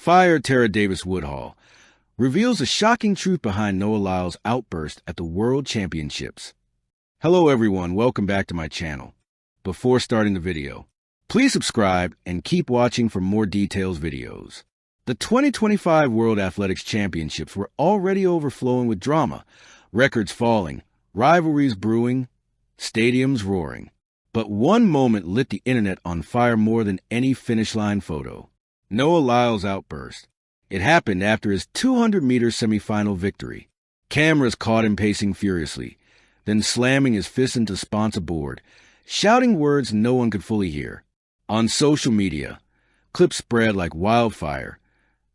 Fire Tara Davis Woodhall reveals the shocking truth behind Noah Lyles' outburst at the World Championships. Hello everyone, welcome back to my channel. Before starting the video, please subscribe and keep watching for more details videos. The 2025 World Athletics Championships were already overflowing with drama, records falling, rivalries brewing, stadiums roaring. But one moment lit the internet on fire more than any finish line photo. Noah Lyles' outburst. It happened after his 200-meter semifinal victory. Cameras caught him pacing furiously, then slamming his fist into the sponsor board, shouting words no one could fully hear. On social media, clips spread like wildfire.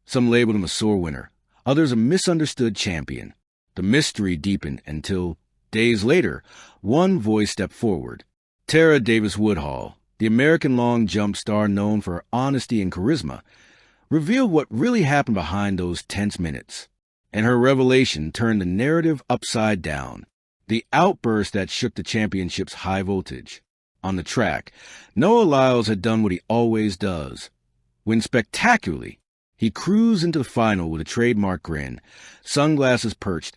Some labeled him a sore winner, others a misunderstood champion. The mystery deepened until, days later, one voice stepped forward. Tara Davis Woodhall, the American long jump star known for her honesty and charisma, revealed what really happened behind those tense minutes. And her revelation turned the narrative upside down. The outburst that shook the championship's high voltage. On the track, Noah Lyles had done what he always does. When spectacularly, he cruised into the final with a trademark grin, sunglasses perched,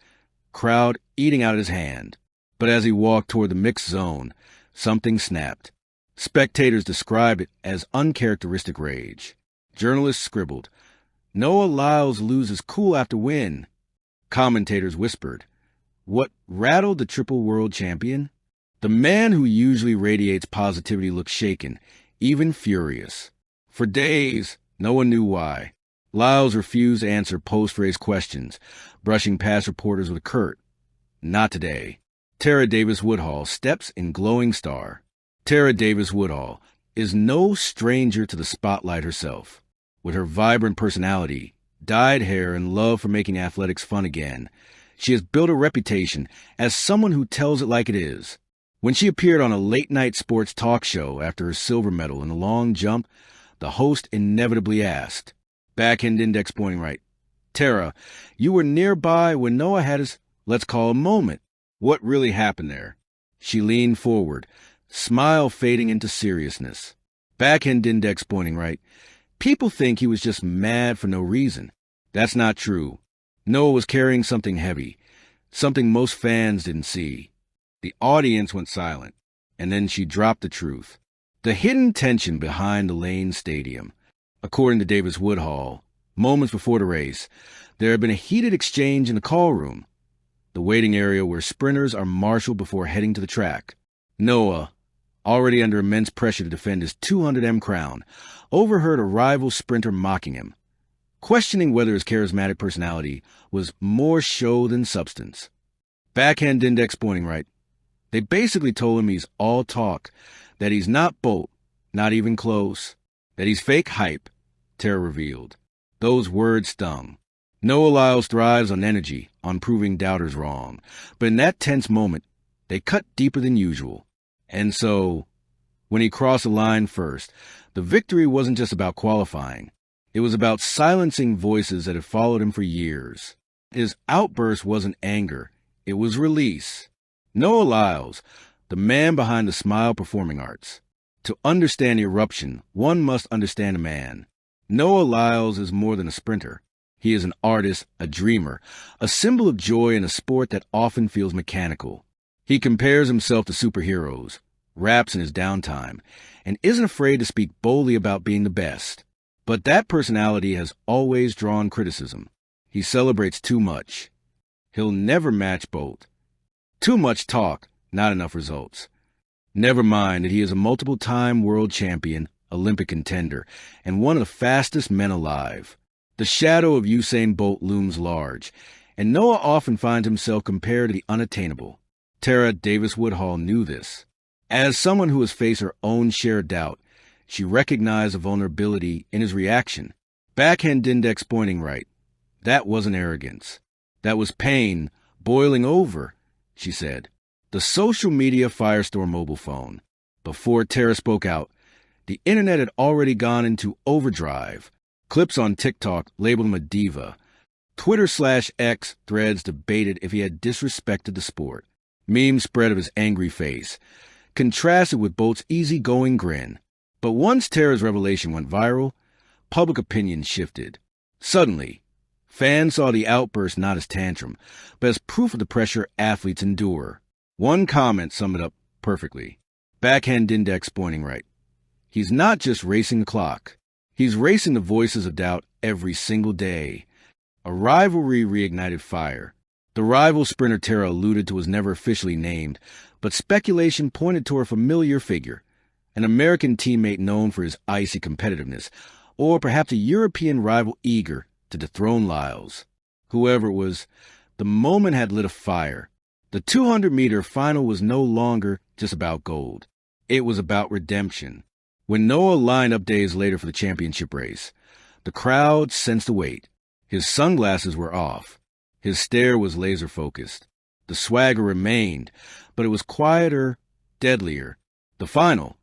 crowd eating out of his hand. But as he walked toward the mixed zone, something snapped. Spectators described it as uncharacteristic rage. Journalists scribbled, "Noah Lyles loses cool after win." Commentators whispered, "What rattled the triple world champion?" The man who usually radiates positivity looked shaken, even furious. For days, no one knew why. Lyles refused to answer post-race questions, brushing past reporters with a curt, "Not today." Tara Davis Woodhall steps in glowing star. Tara Davis Woodhall is no stranger to the spotlight herself. With her vibrant personality, dyed hair, and love for making athletics fun again, she has built a reputation as someone who tells it like it is. When she appeared on a late-night sports talk show after her silver medal in the long jump, the host inevitably asked, backhand index pointing right, "Tara, you were nearby when Noah had his, let's call a moment. What really happened there?" She leaned forward, smile fading into seriousness. Backhand index pointing right, "People think he was just mad for no reason. That's not true. Noah was carrying something heavy, something most fans didn't see." The audience went silent, and then she dropped the truth. The hidden tension behind the Lane Stadium. According to Davis Woodhall, moments before the race, there had been a heated exchange in the call room, the waiting area where sprinters are marshaled before heading to the track. Noah, already under immense pressure to defend his 200M crown, overheard a rival sprinter mocking him, questioning whether his charismatic personality was more show than substance. Backhand index pointing right. They basically told him he's all talk, that he's not Bolt, not even close, that he's fake hype, Tara revealed. Those words stung. Noah Lyles thrives on energy, on proving doubters wrong. But in that tense moment, they cut deeper than usual. And so, when he crossed the line first, the victory wasn't just about qualifying. It was about silencing voices that had followed him for years. His outburst wasn't anger. It was release. Noah Lyles, the man behind the Smile Performing Arts. To understand the eruption, one must understand a man. Noah Lyles is more than a sprinter. He is an artist, a dreamer, a symbol of joy in a sport that often feels mechanical. He compares himself to superheroes, raps in his downtime, and isn't afraid to speak boldly about being the best. But that personality has always drawn criticism. He celebrates too much. He'll never match Bolt. Too much talk, not enough results. Never mind that he is a multiple-time world champion, Olympic contender, and one of the fastest men alive. The shadow of Usain Bolt looms large, and Noah often finds himself compared to the unattainable. Tara Davis Woodhall knew this. As someone who has faced her own share of doubt, she recognized the vulnerability in his reaction. Backhand index pointing right. That wasn't arrogance. That was pain boiling over, she said. The social media firestorm mobile phone. Before Tara spoke out, the internet had already gone into overdrive. Clips on TikTok labeled him a diva. Twitter/X threads debated if he had disrespected the sport. Memes spread of his angry face, contrasted with Bolt's easygoing grin. But once Tara's revelation went viral, public opinion shifted. Suddenly, fans saw the outburst not as tantrum, but as proof of the pressure athletes endure. One comment summed it up perfectly. Backhand index pointing right. He's not just racing the clock. He's racing the voices of doubt every single day. A rivalry reignited fire. The rival sprinter Tara alluded to was never officially named, but speculation pointed to a familiar figure, an American teammate known for his icy competitiveness, or perhaps a European rival eager to dethrone Lyles. Whoever it was, the moment had lit a fire. The 200-meter final was no longer just about gold. It was about redemption. When Noah lined up days later for the championship race, the crowd sensed the weight. His sunglasses were off. His stare was laser-focused. The swagger remained, but it was quieter, deadlier. The final.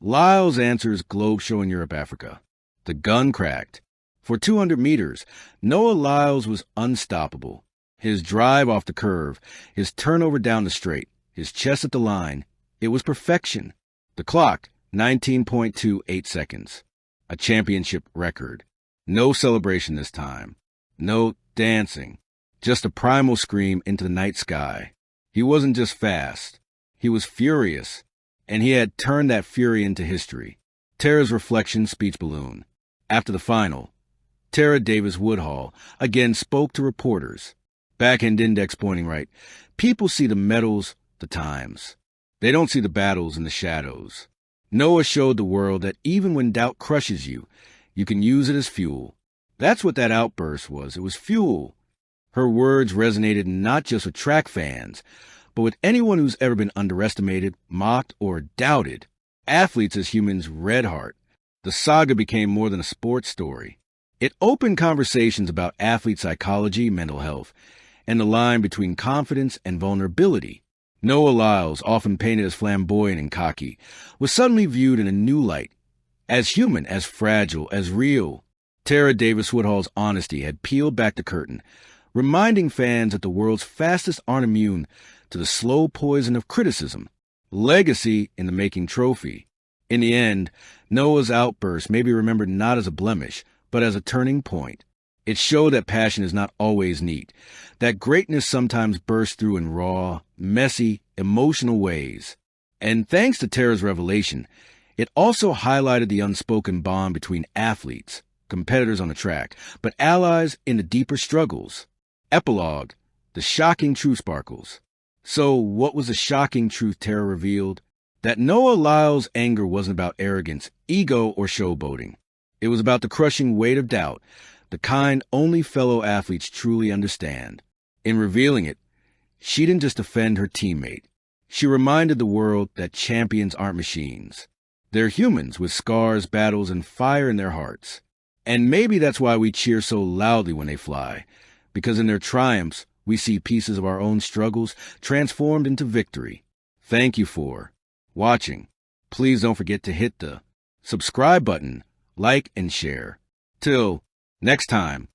Lyles answers globe show in Europe, Africa. The gun cracked. For 200 meters, Noah Lyles was unstoppable. His drive off the curve, his turnover down the straight, his chest at the line, it was perfection. The clock, 19.28 seconds. A championship record. No celebration this time. No dancing. Just a primal scream into the night sky. He wasn't just fast. He was furious. And he had turned that fury into history. Tara's reflection speech balloon. After the final, Tara Davis Woodhall again spoke to reporters. Backhand index pointing right. People see the medals, the times. They don't see the battles in the shadows. Noah showed the world that even when doubt crushes you, you can use it as fuel. That's what that outburst was. It was fuel. Her words resonated not just with track fans, but with anyone who's ever been underestimated, mocked, or doubted. Athletes as humans read heart. The saga became more than a sports story. It opened conversations about athlete psychology, mental health, and the line between confidence and vulnerability. Noah Lyles, often painted as flamboyant and cocky, was suddenly viewed in a new light. As human, as fragile, as real. Tara Davis Woodhall's honesty had peeled back the curtain, reminding fans that the world's fastest aren't immune to the slow poison of criticism. Legacy in the making trophy. In the end, Noah's outburst may be remembered not as a blemish, but as a turning point. It showed that passion is not always neat, that greatness sometimes bursts through in raw, messy, emotional ways. And thanks to Tara's revelation, it also highlighted the unspoken bond between athletes, competitors on the track, but allies in the deeper struggles. Epilogue, the shocking truth sparkles. So what was the shocking truth Tara revealed? That Noah Lyles' anger wasn't about arrogance, ego, or showboating. It was about the crushing weight of doubt, the kind only fellow athletes truly understand. In revealing it, she didn't just defend her teammate. She reminded the world that champions aren't machines. They're humans with scars, battles, and fire in their hearts. And maybe that's why we cheer so loudly when they fly, because in their triumphs, we see pieces of our own struggles transformed into victory. Thank you for watching. Please don't forget to hit the subscribe button, like, and share. Till next time.